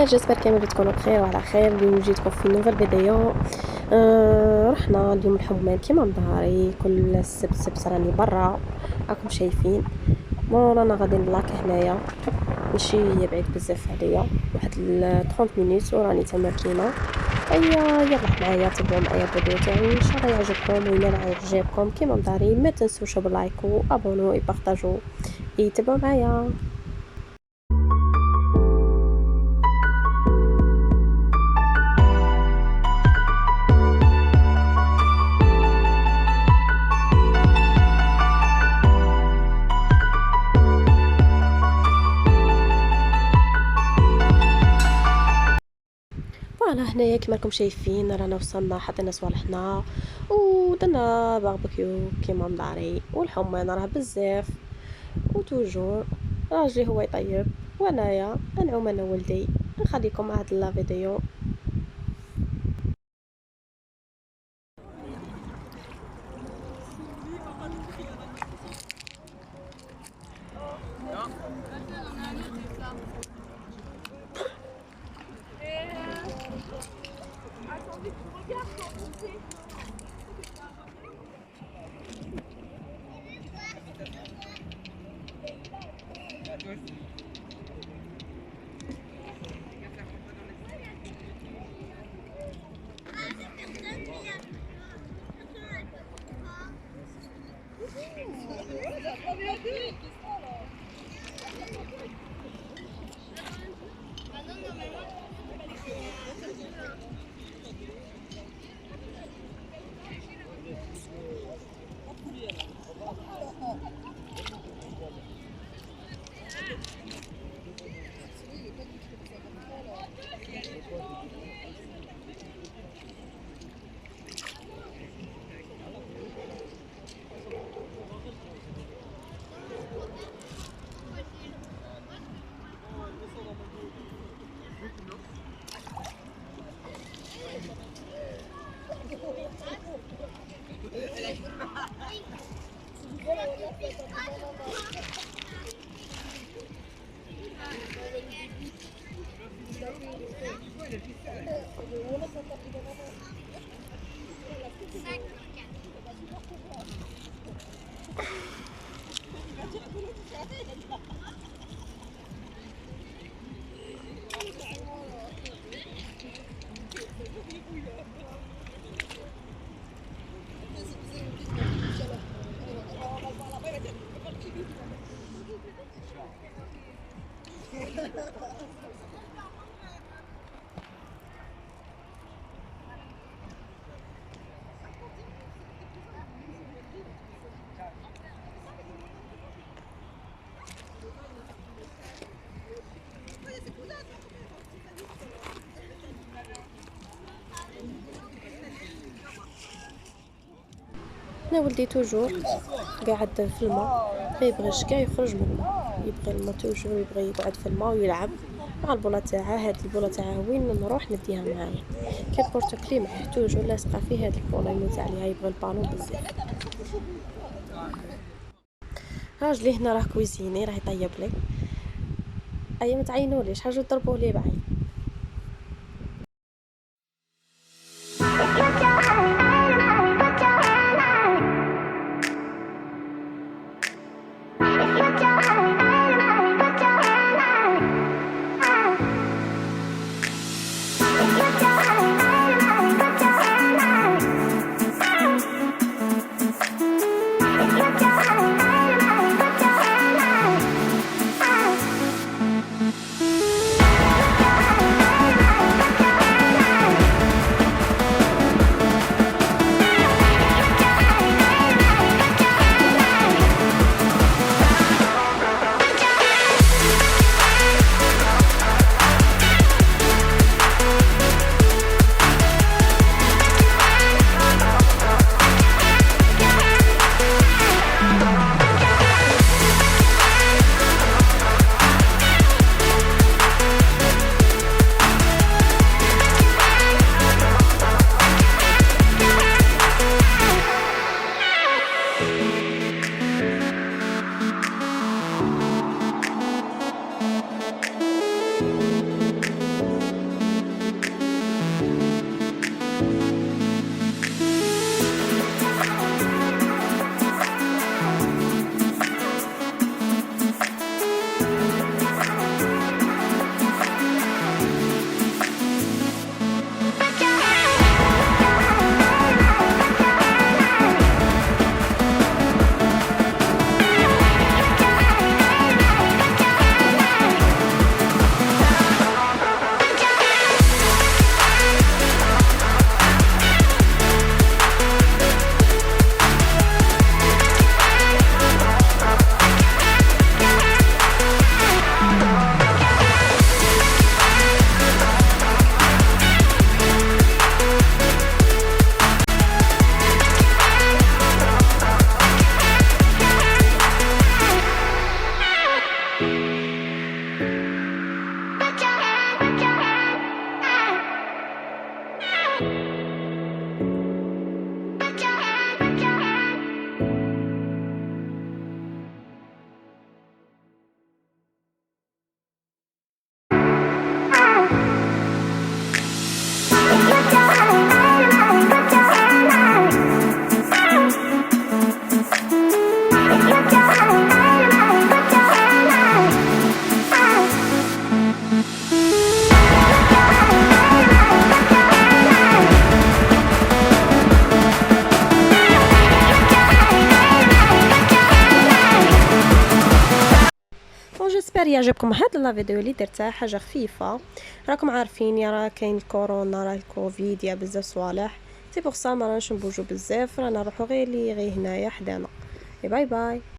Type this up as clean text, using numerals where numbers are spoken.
جيسبر كامل تكونوا بخير وعلى خير. اليوم جيتكم في نوفل فيديو. رحنا اليوم الحمام كيما مظهري كل السبت راني برا راكم شايفين. رانا غادي نلاك هنايا ماشي بعيد بزاف عليا، واحد 30 مينوت وراني تماكينه. يلا معايا تبعوا معايا الفيديو تاعي ان شاء الله يعجبكم، وإلا عجبكم كيما مظهري ما تنسوش بلايكو ابونو وبارطاجو. تبعوا معايا. فوالا هنايا كما راكم شايفين رانا وصلنا، حطينا صوالحنا ودرنا باربيكيو كيما مداري، والحمان راه بزاف وتوجور راجلي هو يطيب وانايا نعوم انا ولدي. نخليكم مع هاد لا فيديو. انا ولدي توجور قاعد في الماء، ما يبغيش كاع يخرج من الماء، يبغي الماء توجور، يبغي يقعد في الماء ويلعب مع البوله تاعها. هاد البوله تاعها وين نروح نديها معايا، كي بورتوكلي معاه توجور لاصقه فيه. هاد البوله يموت عليها، يبغي البالون بزاف. راجلي هنا راه كويزيني، راه يطيب لي. ما تعينوليش حاجه تضربوا لي بعين. نهار يعجبكم هاد لا فيديو اللي درتها حاجه خفيفه. راكم عارفين راه كاين الكورونا، راه الكوفيد، يا بزاف صوالح. سي بوغ سا ما راناش نبوجو بزاف، رانا نروحو غير هنايا حدانا. باي باي.